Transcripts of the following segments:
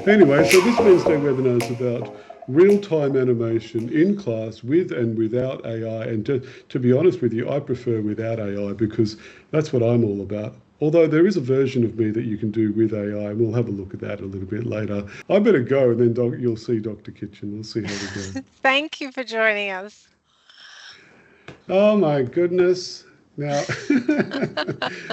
Anyway, so this Wednesday webinar is about real-time animation in class with and without AI. And to be honest with you, I prefer without AI because that's what I'm all about. Although there is a version of me that you can do with AI, and we'll have a look at that a little bit later. I better go, and then you'll see Dr. Kitchen. We'll see how we go. Thank you for joining us. Oh my goodness. Now,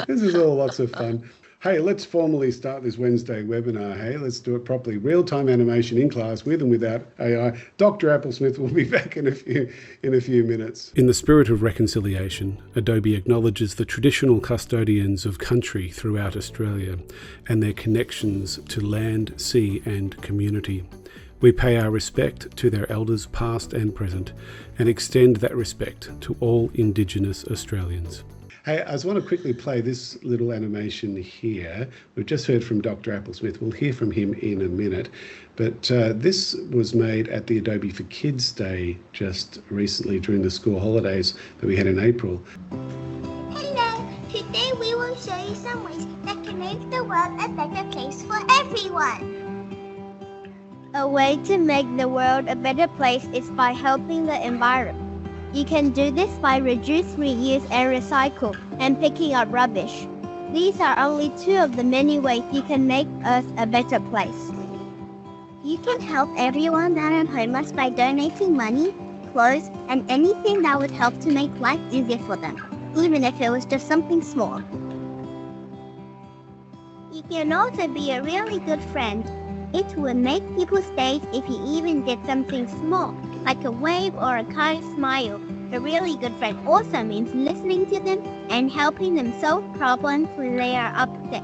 this is all lots of fun. Hey, let's formally start this Wednesday webinar. Hey, let's do it properly. Real-time animation in class with and without AI. Dr. Applesmith will be back in a few minutes. In the spirit of reconciliation, Adobe acknowledges the traditional custodians of country throughout Australia and their connections to land, sea and community. We pay our respect to their elders past and present and extend that respect to all Indigenous Australians. Hey, I just want to quickly play this little animation here. We've just heard from Dr. Applesmith. We'll hear from him in a minute. But this was made at the Adobe for Kids Day just recently during the school holidays that we had in April. Hello, today we will show you some ways that can make the world a better place for everyone. A way to make the world a better place is by helping the environment. You can do this by reduce, reuse and recycle and picking up rubbish. These are only two of the many ways you can make Earth a better place. You can help everyone that are homeless by donating money, clothes, and anything that would help to make life easier for them, even if it was just something small. You can also be a really good friend. It will make people's days if you even did something small, like a wave or a kind smile. A really good friend also means listening to them and helping them solve problems when they are upset.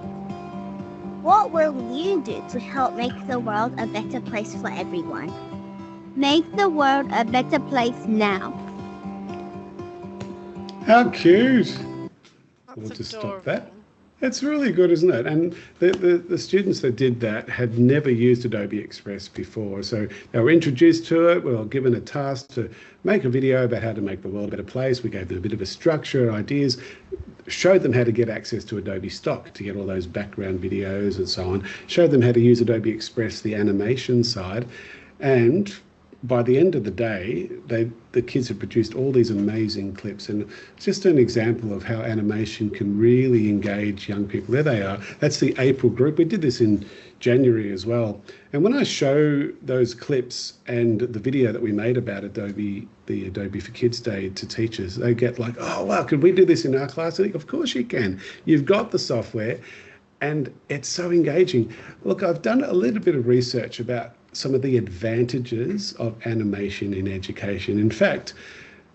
What will you do to help make the world a better place for everyone? Make the world a better place now. How cute! That's We'll just adorable. stop that. It's really good, isn't it? And the students that did that had never used Adobe Express before. So they were introduced to it. We were given a task to make a video about how to make the world a better place. We gave them a bit of a structure, ideas, showed them how to get access to Adobe Stock to get all those background videos and so on, showed them how to use Adobe Express, the animation side. And by the end of the day, the kids have produced all these amazing clips, and it's just an example of how animation can really engage young people. There they are. That's the April group. We did this in January as well. And when I show those clips and the video that we made about Adobe, the Adobe for Kids Day to teachers, they get like, oh, wow, could we do this in our class? I think, of course you can. You've got the software, and it's so engaging. Look, I've done a little bit of research about some of the advantages of animation in education. In fact,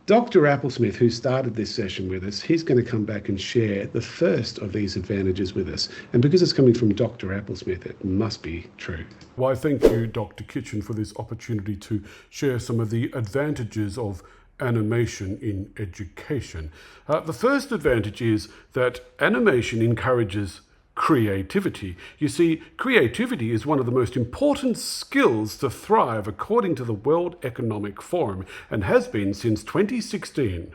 Dr. Applesmith, who started this session with us, he's going to come back and share the first of these advantages with us. And because it's coming from Dr. Applesmith, it must be true. Well, thank you, Dr. Kitchen, for this opportunity to share some of the advantages of animation in education. The first advantage is that animation encourages creativity. You see, creativity is one of the most important skills to thrive according to the World Economic Forum and has been since 2016.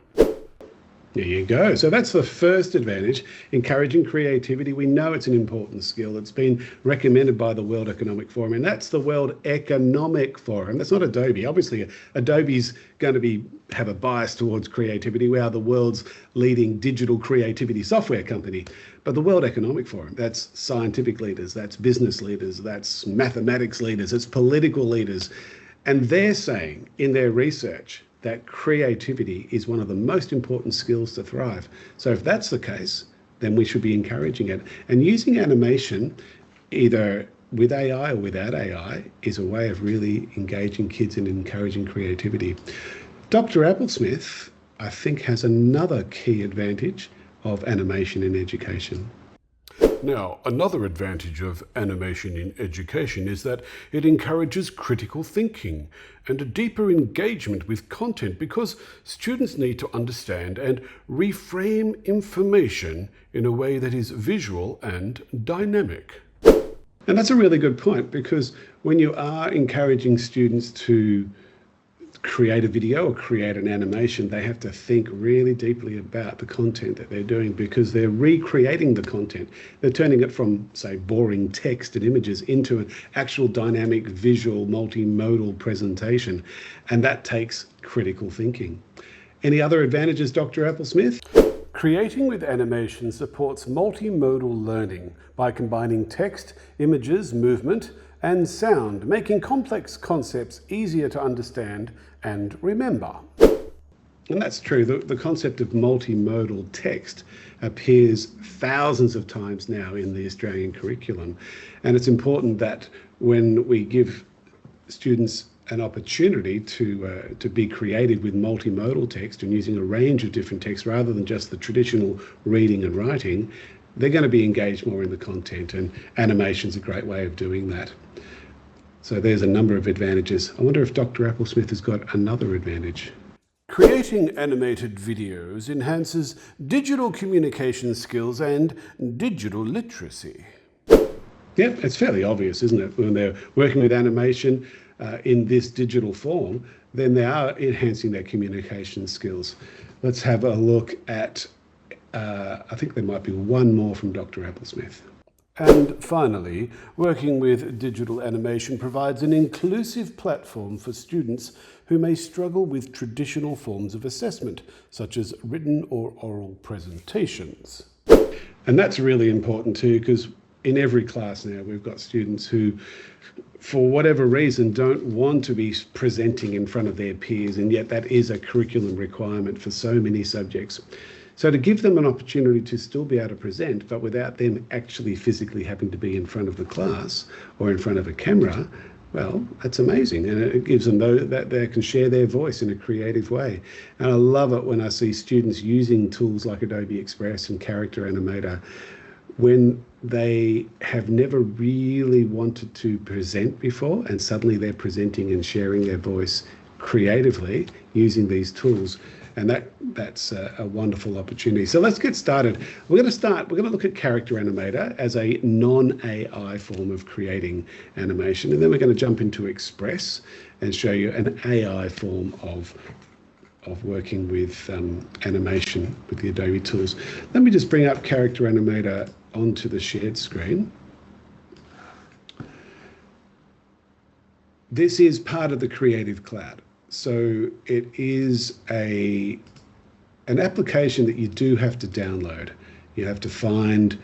There you go. So that's the first advantage, encouraging creativity. We know it's an important skill. It's been recommended by the World Economic Forum, and that's the World Economic Forum. That's not Adobe. Obviously, Adobe's going to have a bias towards creativity. We are the world's leading digital creativity software company. But the World Economic Forum, that's scientific leaders, that's business leaders, that's mathematics leaders, it's political leaders. And they're saying in their research that creativity is one of the most important skills to thrive. So if that's the case, then we should be encouraging it. And using animation, either with AI or without AI, is a way of really engaging kids and encouraging creativity. Dr. Applesmith, I think, has another key advantage of animation in education. Now, another advantage of animation in education is that it encourages critical thinking and a deeper engagement with content because students need to understand and reframe information in a way that is visual and dynamic. And that's a really good point, because when you are encouraging students to create a video or create an animation, they have to think really deeply about the content that they're doing, because they're recreating the content. They're turning it from, say, boring text and images into an actual dynamic, visual, multimodal presentation. And that takes critical thinking. Any other advantages, Dr. Applesmith? Creating with animation supports multimodal learning by combining text, images, movement, and sound, making complex concepts easier to understand and remember. And that's true. The concept of multimodal text appears thousands of times now in the Australian curriculum. And it's important that when we give students an opportunity to be creative with multimodal text and using a range of different texts rather than just the traditional reading and writing, they're going to be engaged more in the content, and animation's a great way of doing that. So there's a number of advantages. I wonder if Dr. Applesmith has got another advantage. Creating animated videos enhances digital communication skills and digital literacy. Yep, it's fairly obvious, isn't it? When they're working with animation in this digital form, then they are enhancing their communication skills. Let's have a look at, I think there might be one more from Dr. Applesmith. And finally, working with digital animation provides an inclusive platform for students who may struggle with traditional forms of assessment, such as written or oral presentations. And that's really important too, because in every class now we've got students who, for whatever reason, don't want to be presenting in front of their peers, and yet that is a curriculum requirement for so many subjects. So to give them an opportunity to still be able to present, but without them actually physically having to be in front of the class or in front of a camera, well, that's amazing. And it gives them that they can share their voice in a creative way. And I love it when I see students using tools like Adobe Express and Character Animator when they have never really wanted to present before, and suddenly they're presenting and sharing their voice creatively using these tools. And that's a wonderful opportunity. So let's get started. We're going to look at Character Animator as a non-AI form of creating animation. And then we're going to jump into Express and show you an AI form of working with animation with the Adobe tools. Let me just bring up Character Animator onto the shared screen. This is part of the Creative Cloud. So it is an application that you do have to download. You have to find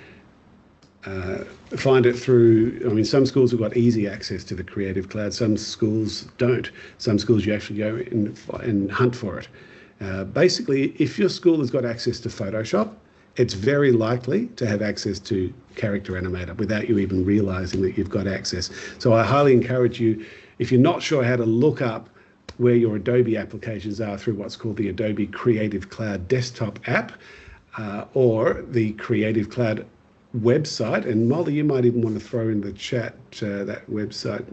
it through, I mean, some schools have got easy access to the Creative Cloud, some schools don't. Some schools you actually go and hunt for it. Basically, if your school has got access to Photoshop, it's very likely to have access to Character Animator without you even realizing that you've got access. So I highly encourage you, if you're not sure how to look up where your Adobe applications are through what's called the Adobe Creative Cloud desktop app or the Creative Cloud website. And Molly, you might even want to throw in the chat that website.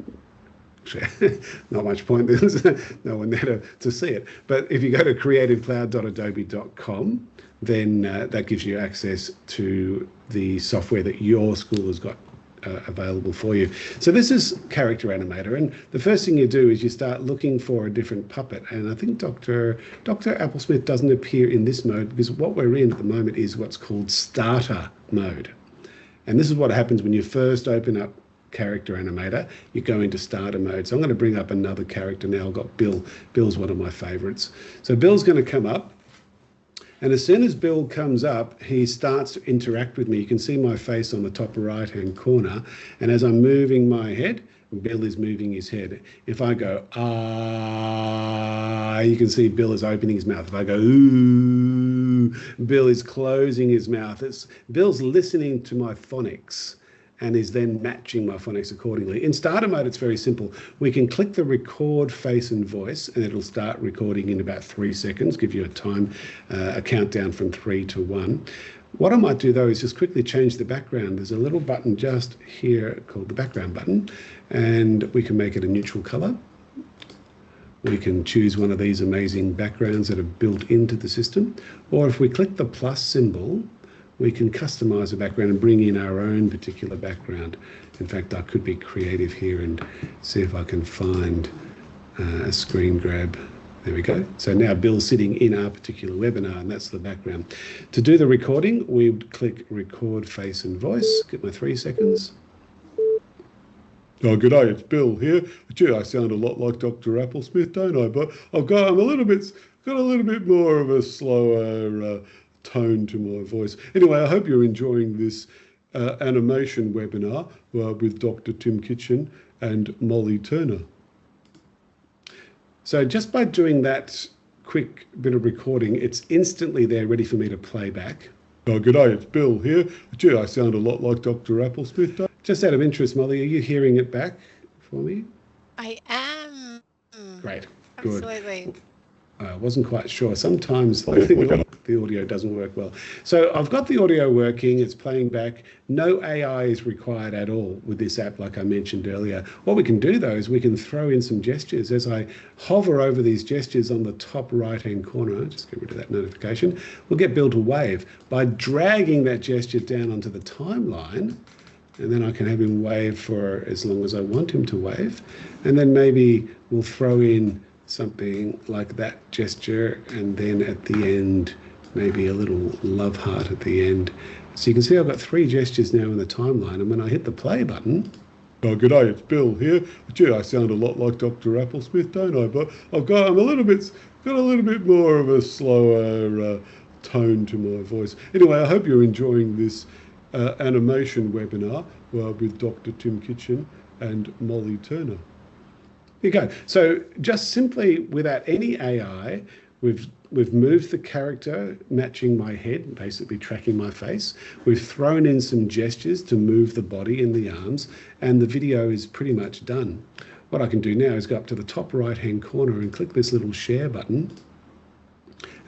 Not much point, there's no one there to see it. But if you go to creativecloud.adobe.com, then that gives you access to the software that your school has got available for you. So this is Character Animator, and the first thing you do is you start looking for a different puppet. And I think Dr. Applesmith doesn't appear in this mode because what we're in at the moment is what's called starter mode. And this is what happens when you first open up Character Animator. You go into starter mode. So I'm going to bring up another character now. I've got Bill. Bill's one of my favorites. So Bill's going to come up. And as soon as Bill comes up, he starts to interact with me. You can see my face on the top right-hand corner. And as I'm moving my head, Bill is moving his head. If I go, ah, you can see Bill is opening his mouth. If I go, ooh, Bill is closing his mouth. Bill's listening to my phonics and is then matching my phonics accordingly. In starter mode, it's very simple. We can click the record face and voice, and it'll start recording in about 3 seconds, give you a time, a countdown from 3 to 1. What I might do though is just quickly change the background. There's a little button just here called the background button, and we can make it a neutral color. We can choose one of these amazing backgrounds that are built into the system, or if we click the plus symbol, we can customize the background and bring in our own particular background. In fact, I could be creative here and see if I can find a screen grab There we go. So now Bill's sitting in our particular webinar, and that's the background. To do the recording, we would click Record Face and Voice. Get my 3 seconds. Oh, g'day, it's Bill here. Gee, I sound a lot like Dr. Applesmith, don't I? But got a little bit more of a slower tone to my voice. Anyway, I hope you're enjoying this animation webinar with Dr. Tim Kitchen and Molly Turner. So just by doing that quick bit of recording, it's instantly there ready for me to play back. Oh, g'day, it's Bill here. Gee, I sound a lot like Dr. Applesmith. Just out of interest, Molly, are you hearing it back for me? I am. Great, good. Absolutely. I wasn't quite sure. Sometimes the audio doesn't work well. So I've got the audio working, it's playing back. No AI is required at all with this app, like I mentioned earlier. What we can do though is we can throw in some gestures. As I hover over these gestures on the top right-hand corner, just get rid of that notification, we'll get Bill to wave by dragging that gesture down onto the timeline. And then I can have him wave for as long as I want him to wave. And then maybe we'll throw in something like that gesture, and then at the end, maybe a little love heart at the end. So you can see I've got 3 gestures now in the timeline, and when I hit the play button, oh, g'day, it's Bill here. Gee, I sound a lot like Dr. Applesmith, don't I? But got a little bit more of a slower tone to my voice. Anyway, I hope you're enjoying this animation webinar with Dr. Tim Kitchen and Molly Turner. Here you go. So just simply without any AI, we've moved the character matching my head, basically tracking my face. We've thrown in some gestures to move the body and the arms, and the video is pretty much done. What I can do now is go up to the top right-hand corner and click this little share button,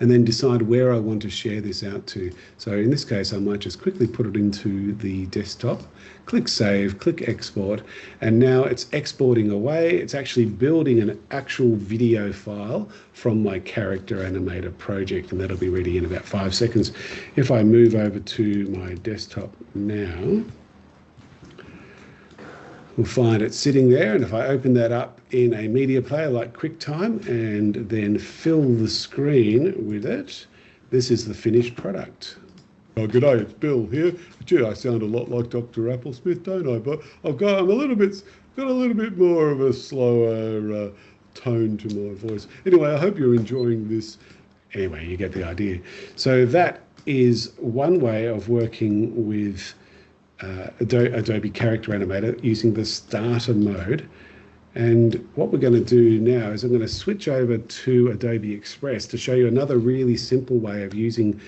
and then decide where I want to share this out to. So in this case, I might just quickly put it into the desktop, click Save, click Export, and now it's exporting away. It's actually building an actual video file from my character animator project, and that'll be ready in about 5 seconds. If I move over to my desktop now, we'll find it sitting there, and if I open that up in a media player like QuickTime and then fill the screen with it, this is the finished product. Oh, g'day, it's Bill here. Gee, I sound a lot like Dr. Applesmith, don't I? But got a little bit more of a slower tone to my voice. Anyway, I hope you're enjoying this. Anyway, you get the idea. So that is one way of working with Adobe Character Animator using the starter mode. And what we're going to do now is I'm going to switch over to Adobe Express to show you another really simple way of using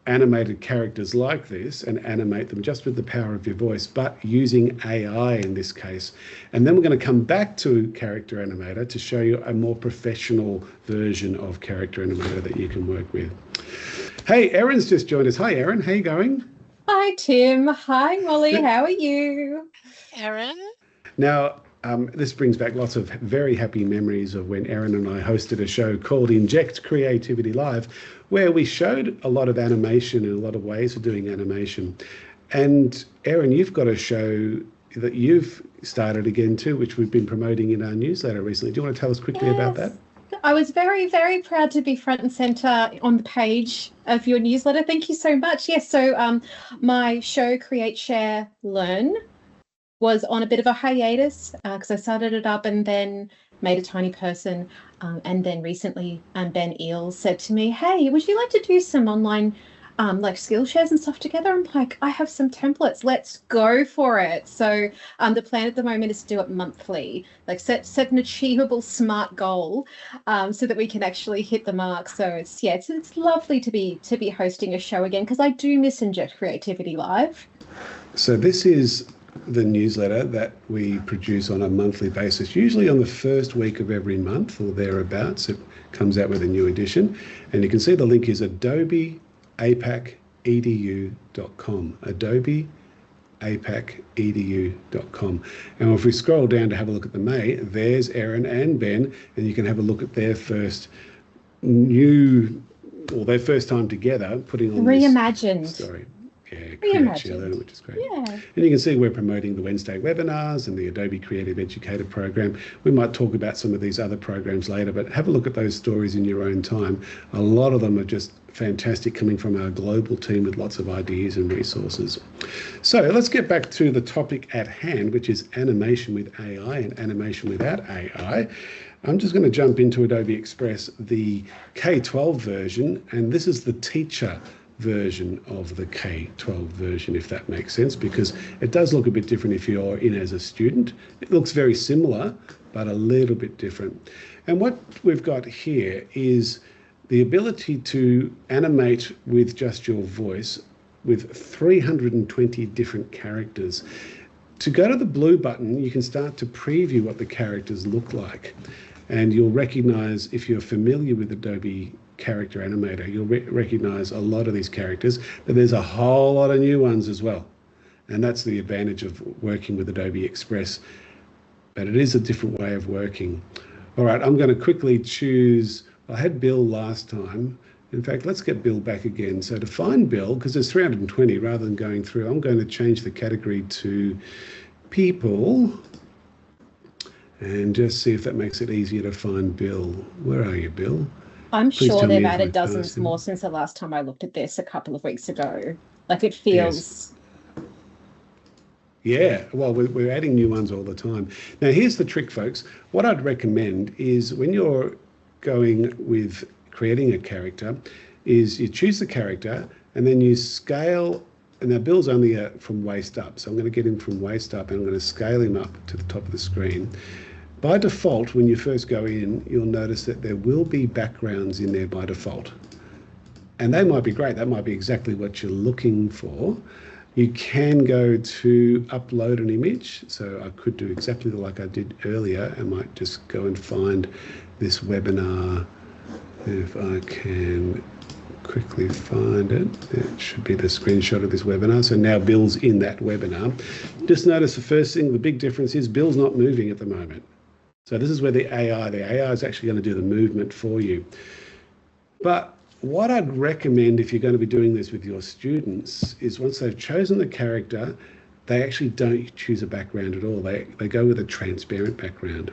animated characters like this and animate them just with the power of your voice, but using AI in this case. And then we're going to come back to Character Animator to show you a more professional version of Character Animator that you can work with. Hey, Erin's just joined us. Hi, Erin. How you going? Hi, Tim. Hi, Molly. How are you? Erin? Now, this brings back lots of very happy memories of when Erin and I hosted a show called Inject Creativity Live, where we showed a lot of animation and a lot of ways of doing animation. And Erin, you've got a show that you've started again too, which we've been promoting in our newsletter recently. Do you want to tell us quickly about that? I was very, very proud to be front and center on the page of your newsletter. Thank you so much. Yes, so my show Create, Share, Learn was on a bit of a hiatus because I started it up and then made a tiny person. And then recently Ben Eels said to me, hey, would you like to do some online like skill shares and stuff together? I'm like, I have some templates, let's go for it. So the plan at the moment is to do it monthly, like set an achievable SMART goal so that we can actually hit the mark. So it's lovely to be hosting a show again, because I do miss Inject Creativity Live. So this is the newsletter that we produce on a monthly basis, usually on the first week of every month or thereabouts. It comes out with a new edition, and you can see the link is adobeapacedu.com, adobeapacedu.com. And if we scroll down to have a look at the May, there's Erin and Ben, and you can have a look at their first their first time together putting on reimagined this story. Yeah, reimagined. Share Learn, which is great. Yeah. And you can see we're promoting the Wednesday webinars and the Adobe Creative Educator program. We might talk about some of these other programs later, but have a look at those stories in your own time. A lot of them are just fantastic, coming from our global team with lots of ideas and resources. So let's get back to the topic at hand, which is animation with AI and animation without AI. I'm just going to jump into Adobe Express, the K-12 version, and this is the teacher version of the K-12 version, if that makes sense, because it does look a bit different if you're in as a student. It looks very similar, but a little bit different. And what we've got here is the ability to animate with just your voice with 320 different characters. To go to the blue button, you can start to preview what the characters look like. And you'll recognize, if you're familiar with Adobe Character Animator, you'll recognize a lot of these characters, but there's a whole lot of new ones as well. And that's the advantage of working with Adobe Express. But it is a different way of working. All right, I'm going to quickly choose, I had Bill last time. In fact, let's get Bill back again. So to find Bill, because there's 320 rather than going through, I'm going to change the category to people and just see if that makes it easier to find Bill. Where are you, Bill? I'm Please sure tell me they've if added I dozens passed him. more since the last time I looked at this a couple of weeks ago. Like, it feels... Yeah, well, we're adding new ones all the time. Now, here's the trick, folks. What I'd recommend is when you're going with creating a character, is you choose the character and then you scale. And now Bill's only from waist up, so I'm going to get him from waist up and I'm going to scale him up to the top of the screen. By default, when you first go in, you'll notice that there will be backgrounds in there by default. And they might be great. That might be exactly what you're looking for. You can go to upload an image. So I could do exactly like I did earlier. I might just go and find this webinar. If I can quickly find it, it should be the screenshot of this webinar. So now Bill's in that webinar. Just notice the first thing, the big difference is Bill's not moving at the moment. So this is where the AI is actually going to do the movement for you. But what I'd recommend if you're going to be doing this with your students is once they've chosen the character, they actually don't choose a background at all. They go with a transparent background.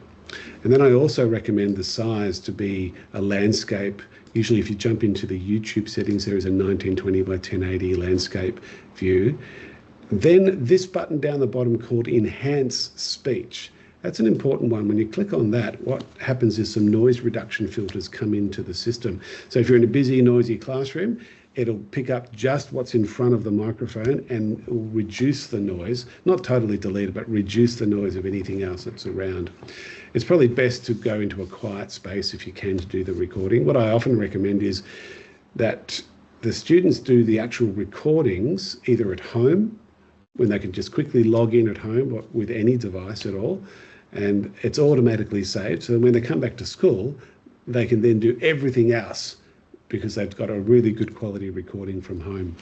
And then I also recommend the size to be a landscape. Usually if you jump into the YouTube settings, there is a 1920 by 1080 landscape view. Then this button down the bottom called Enhance Speech. That's an important one. When you click on that, what happens is some noise reduction filters come into the system. So if you're in a busy, noisy classroom, it'll pick up just what's in front of the microphone and it will reduce the noise, not totally delete it, but reduce the noise of anything else that's around. It's probably best to go into a quiet space if you can to do the recording. What I often recommend is that the students do the actual recordings either at home, when they can just quickly log in at home with any device at all, and it's automatically saved. So when they come back to school, they can then do everything else because they've got a really good quality recording from home.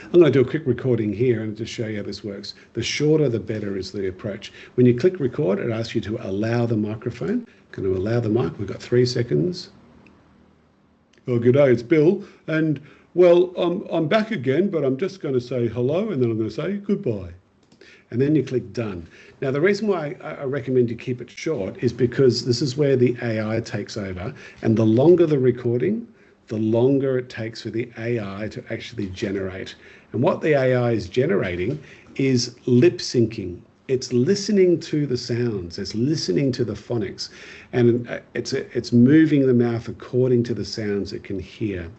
I'm going to do a quick recording here and just show you how this works. The shorter, the better is the approach. When you click record, it asks you to allow the microphone. I'm going to allow the mic. We've got 3 seconds. Oh, good day, it's Bill. And well, I'm back again, but I'm just going to say hello and then I'm going to say goodbye. And then you click done. Now, the reason why I recommend you keep it short is because this is where the AI takes over. And the longer the recording, the longer it takes for the AI to actually generate. And what the AI is generating is lip syncing. It's listening to the sounds, it's listening to the phonics, and it's moving the mouth according to the sounds it can hear.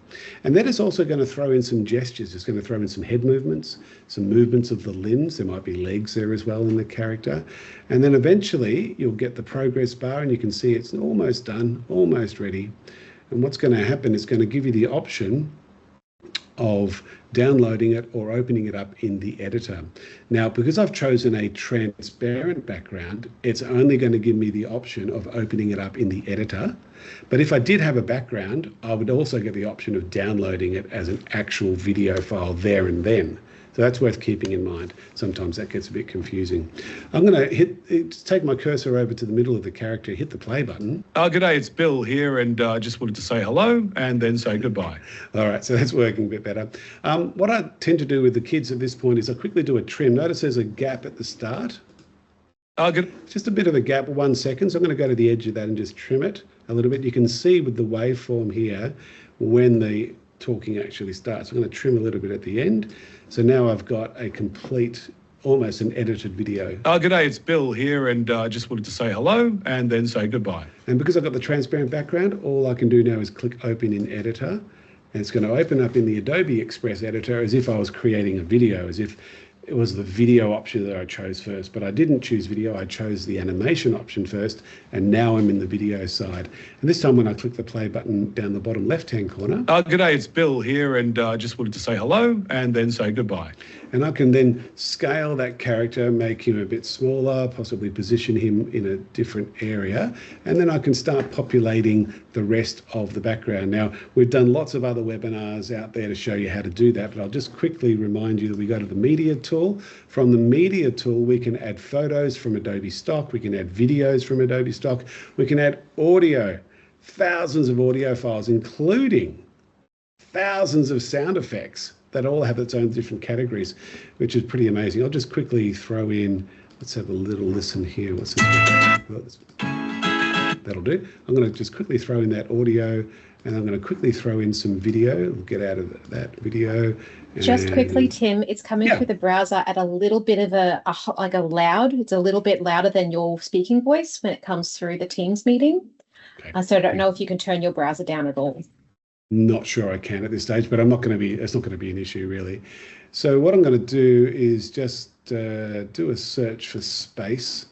And that is also going to throw in some gestures. It's going to throw in some head movements, some movements of the limbs. There might be legs there as well in the character. And then eventually you'll get the progress bar and you can see it's almost done, almost ready. And what's going to happen is going to give you the option of downloading it or opening it up in the editor. Now, because I've chosen a transparent background, it's only going to give me the option of opening it up in the editor. But if I did have a background, I would also get the option of downloading it as an actual video file there and then. So that's worth keeping in mind. Sometimes that gets a bit confusing. I'm going to take my cursor over to the middle of the character, hit the play button. G'day, it's Bill here, and I just wanted to say hello and then say goodbye. All right, so that's working a bit better. What I tend to do with the kids at this point is I quickly do a trim. Notice there's a gap at the start. Just a bit of a gap, 1 second. So I'm going to go to the edge of that and just trim it a little bit. You can see with the waveform here when the talking actually starts. I'm going to trim a little bit at the end. So now I've got a complete, almost an edited video. G'day, it's Bill here, and I just wanted to say hello and then say goodbye. And because I've got the transparent background, all I can do now is click Open in Editor. And it's going to open up in the Adobe Express editor as if I was creating a video, as if it was the video option that I chose first, but I didn't choose video. I chose the animation option first, and now I'm in the video side. And this time when I click the play button down the bottom left-hand corner. G'day, it's Bill here, and I just wanted to say hello and then say goodbye. And I can then scale that character, make him a bit smaller, possibly position him in a different area, and then I can start populating the rest of the background. Now, we've done lots of other webinars out there to show you how to do that, but I'll just quickly remind you that we go to the Media tool. From the Media tool, we can add photos from Adobe Stock, we can add videos from Adobe Stock, we can add audio, thousands of audio files, including thousands of sound effects that all have its own different categories, which is pretty amazing. I'll just quickly throw in, let's have a little listen here. What's this? That'll do. I'm going to just quickly throw in that audio, and I'm going to quickly throw in some video. We'll get out of that video. Just quickly, Tim, it's coming through the browser at a little bit of a loud. It's a little bit louder than your speaking voice when it comes through the Teams meeting. Okay. So I don't know if you can turn your browser down at all. Not sure I can at this stage, but it's not going to be an issue really. So what I'm going to do is just do a search for space,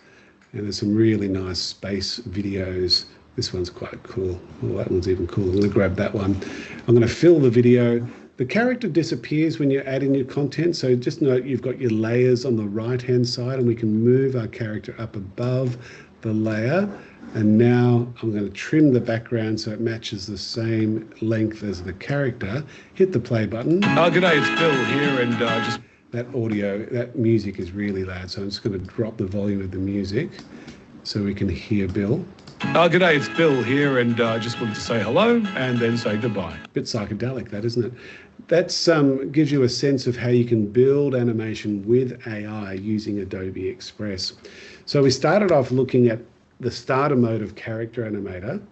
and there's some really nice space videos. This one's quite cool. Oh, that one's even cooler. I'm going to grab that one. I'm going to fill the video. The character disappears when you add in your content, so just note you've got your layers on the right-hand side, and we can move our character up above the layer. And now I'm going to trim the background so it matches the same length as the character. Hit the play button. G'day, it's Bill here, and just... That audio, that music is really loud, so I'm just going to drop the volume of the music so we can hear Bill. G'day, it's Bill here, and I just wanted to say hello and then say goodbye. Bit psychedelic, that, isn't it? That gives you a sense of how you can build animation with AI using Adobe Express. So we started off looking at the starter mode of Character Animator,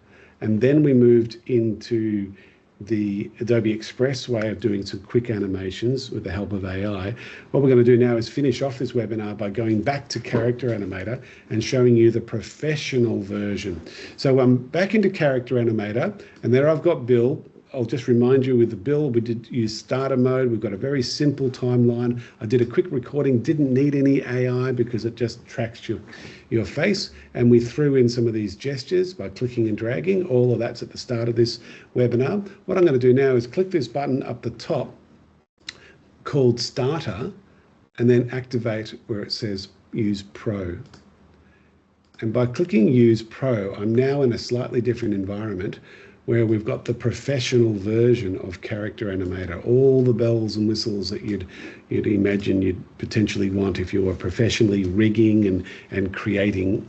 and then we moved into the Adobe Express way of doing some quick animations with the help of AI. What we're going to do now is finish off this webinar by going back to Character Animator and showing you the professional version. So I'm back into Character Animator, and there I've got Bill. I'll just remind you with the Bill, we did use starter mode. We've got a very simple timeline. I did a quick recording, didn't need any AI because it just tracks your face. And we threw in some of these gestures by clicking and dragging. All of that's at the start of this webinar. What I'm going to do now is click this button up the top called Starter, and then activate where it says Use Pro. And by clicking Use Pro, I'm now in a slightly different environment where we've got the professional version of Character Animator, all the bells and whistles that you'd imagine you'd potentially want if you were professionally rigging and creating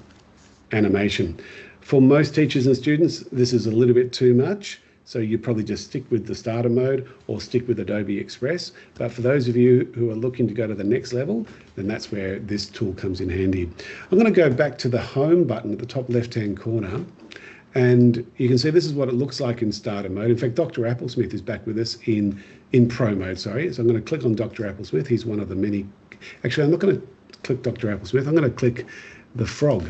animation. For most teachers and students, this is a little bit too much, so you probably just stick with the starter mode or stick with Adobe Express. But for those of you who are looking to go to the next level, then that's where this tool comes in handy. I'm going to go back to the home button at the top left-hand corner. And you can see this is what it looks like in starter mode. In fact, Dr. Applesmith is back with us in pro mode, sorry. So I'm going to click on Dr. Applesmith. He's one of the many. Actually, I'm not going to click Dr. Applesmith. I'm going to click the frog.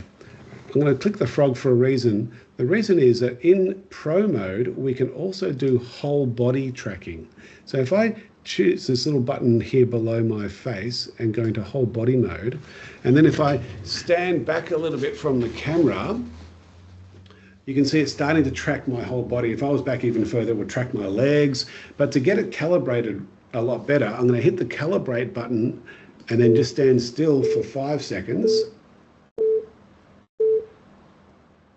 I'm going to click the frog for a reason. The reason is that in pro mode, we can also do whole body tracking. So if I choose this little button here below my face and go into whole body mode, and then if I stand back a little bit from the camera, you can see it's starting to track my whole body. If I was back even further, it would track my legs. But to get it calibrated a lot better, I'm going to hit the calibrate button and then just stand still for 5 seconds.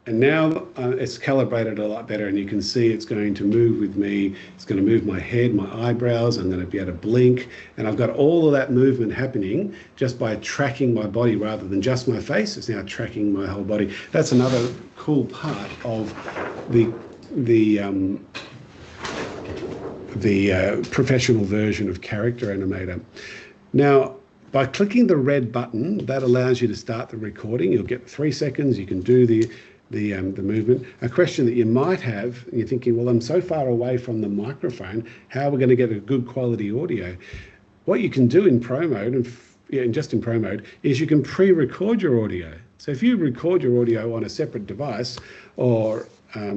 And now it's calibrated a lot better, and you can see it's going to move with me. It's going to move my head, my eyebrows. I'm going to be able to blink. And I've got all of that movement happening just by tracking my body rather than just my face. It's now tracking my whole body. That's another cool part of the professional version of Character Animator. Now, by clicking the red button, that allows you to start the recording. You'll get 3 seconds. You can do the movement. A question that you might have, and you're thinking, well, I'm so far away from the microphone, how are we going to get a good quality audio? What you can do in Pro Mode, and just in Pro Mode, is you can pre-record your audio. So if you record your audio on a separate device, or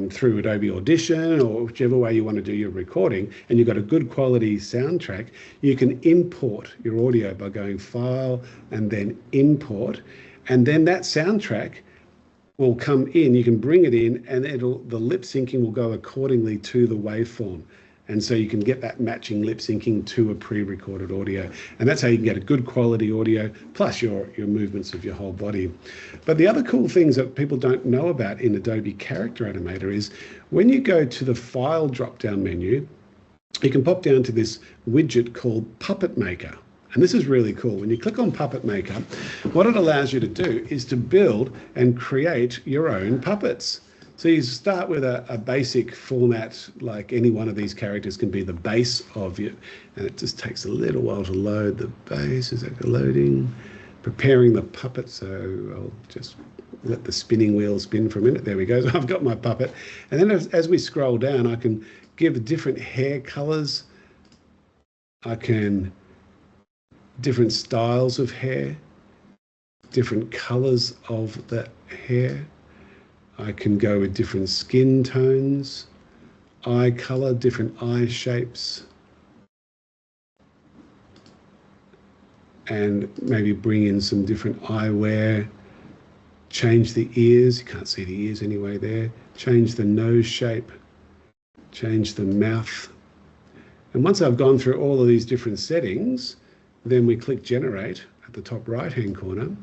through Adobe Audition, or whichever way you want to do your recording, and you've got a good quality soundtrack, you can import your audio by going File and then Import, and then that soundtrack will come in. You can bring it in, and the lip syncing will go accordingly to the waveform. And so you can get that matching lip syncing to a pre-recorded audio. And that's how you can get a good quality audio, plus your movements of your whole body. But the other cool things that people don't know about in Adobe Character Animator is when you go to the File drop-down menu, you can pop down to this widget called Puppet Maker. And this is really cool. When you click on Puppet Maker, what it allows you to do is to build and create your own puppets. So you start with a basic format, like any one of these characters can be the base of you. And it just takes a little while to load the base. Is that loading? Preparing the puppet. So I'll just let the spinning wheel spin for a minute. There we go. So I've got my puppet. And then as we scroll down, I can give different hair colors. I can different styles of hair, different colors of the hair. I can go with different skin tones, eye color, different eye shapes, and maybe bring in some different eyewear, change the ears. You can't see the ears anyway there. Change the nose shape, change the mouth. And once I've gone through all of these different settings, then we click Generate at the top right-hand corner,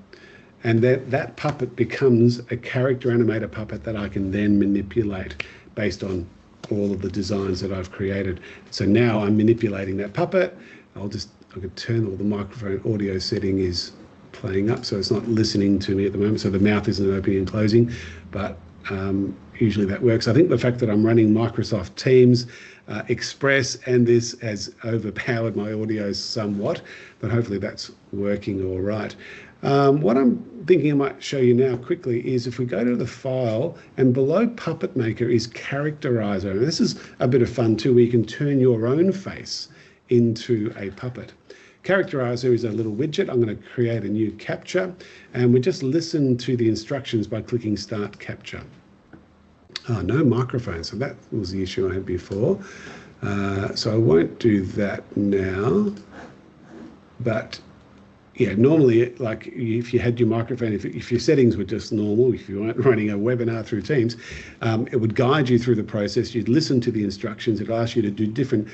and that puppet becomes a Character Animator puppet that I can then manipulate based on all of the designs that I've created. So now I'm manipulating that puppet. I can turn all the microphone audio setting is playing up, so it's not listening to me at the moment. So the mouth isn't opening and closing, but usually that works. I think the fact that I'm running Microsoft Teams Express and this has overpowered my audio somewhat, but hopefully that's working all right. What I'm thinking I might show you now quickly is if we go to the File, and below Puppet Maker is Characterizer. And this is a bit of fun too, where you can turn your own face into a puppet. Characterizer is a little widget. I'm going to create a new capture, and we just listen to the instructions by clicking Start Capture. Oh, no microphone, so that was the issue I had before. So I won't do that now, but yeah, normally, like if you had your microphone, if your settings were just normal, if you weren't running a webinar through Teams, it would guide you through the process. You'd listen to the instructions. It'd ask you to do different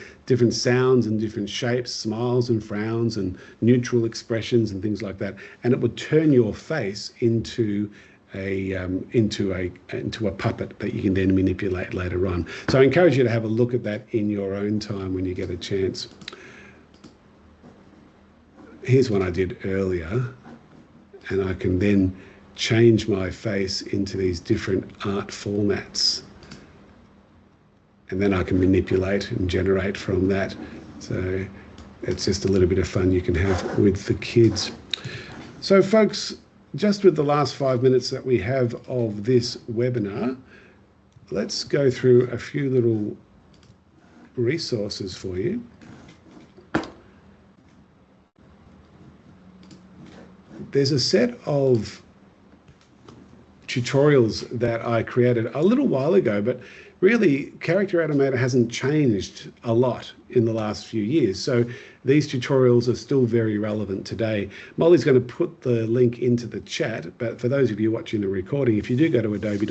sounds and different shapes, smiles and frowns and neutral expressions and things like that. And it would turn your face into a puppet that you can then manipulate later on. So I encourage you to have a look at that in your own time when you get a chance. Here's one I did earlier, and I can then change my face into these different art formats, and then I can manipulate and generate from that. So it's just a little bit of fun you can have with the kids. So folks, just with the last 5 minutes that we have of this webinar, let's go through a few little resources for you. There's a set of tutorials that I created a little while ago, but really Character Animator hasn't changed a lot in the last few years. So these tutorials are still very relevant today. Molly's going to put the link into the chat, but for those of you watching the recording, if you do go to adobe.ly/CHAN,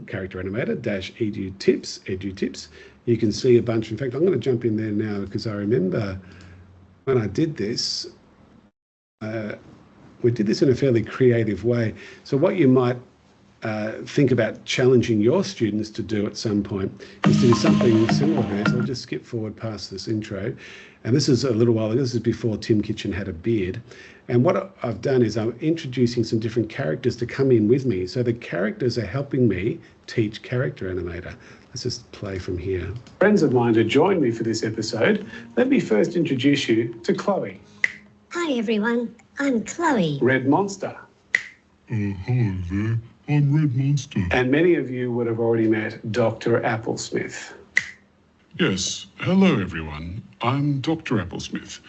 Character Animator -edutips, you can see a bunch. In fact, I'm going to jump in there now because I remember when I did this, we did this in a fairly creative way. So what you might think about challenging your students to do at some point is to do something similar to this. I'll just skip forward past this intro. And this is a little while ago. This is before Tim Kitchen had a beard. And what I've done is I'm introducing some different characters to come in with me. So the characters are helping me teach character animator. Let's just play from here. Friends of mine to join me for this episode. Let me first introduce you to Chloe. Hi everyone, I'm Chloe. Red Monster. Hi there, I'm Red Monster. And many of you would have already met Dr. Applesmith. Yes, hello everyone, I'm Dr. Applesmith.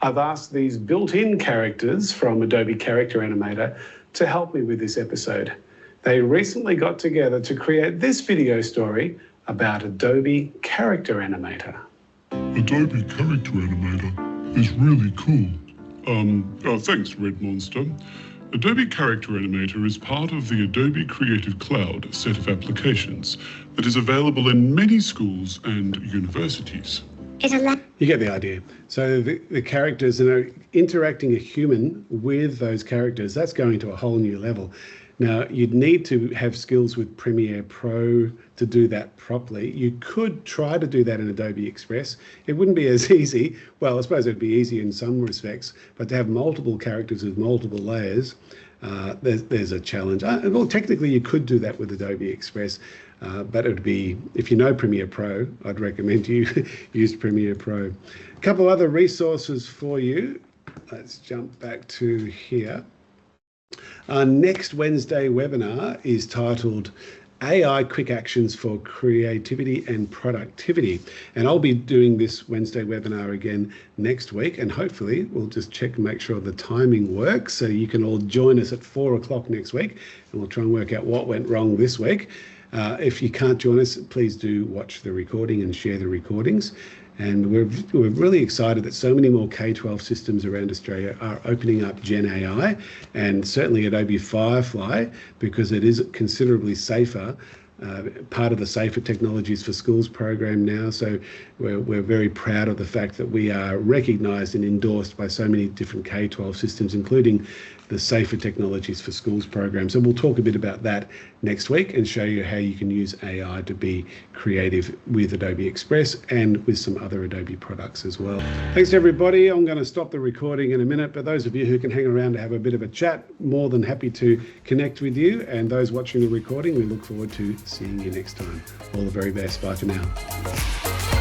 I've asked these built-in characters from Adobe Character Animator to help me with this episode. They recently got together to create this video story about Adobe Character Animator. Adobe Character Animator is really cool. Thanks, Red Monster. Adobe Character Animator is part of the Adobe Creative Cloud set of applications that is available in many schools and universities. You get the idea. So the characters, interacting a human with those characters, that's going to a whole new level. Now, you'd need to have skills with Premiere Pro to do that properly. You could try to do that in Adobe Express. It wouldn't be as easy. Well, I suppose it'd be easy in some respects, but to have multiple characters with multiple layers, there's a challenge. Well, technically, you could do that with Adobe Express, but it would be, if you know Premiere Pro, I'd recommend you use Premiere Pro. A couple other resources for you. Let's jump back to here. Our next Wednesday webinar is titled AI Quick Actions for Creativity and Productivity. And I'll be doing this Wednesday webinar again next week, and hopefully we'll just check and make sure the timing works so you can all join us at 4 o'clock next week, and we'll try and work out what went wrong this week. If you can't join us, please do watch the recording and share the recordings. And we're really excited that so many more K-12 systems around Australia are opening up Gen AI, and certainly Adobe Firefly, because it is considerably safer, part of the Safer Technologies for Schools program now. So we're very proud of the fact that we are recognised and endorsed by so many different K-12 systems, including the Safer Technologies for Schools program. So we'll talk a bit about that next week and show you how you can use AI to be creative with Adobe Express and with some other Adobe products as well. Thanks everybody. I'm going to stop the recording in a minute, but those of you who can hang around to have a bit of a chat, more than happy to connect with you. And those watching the recording, we look forward to seeing you next time. All the very best. Bye for now.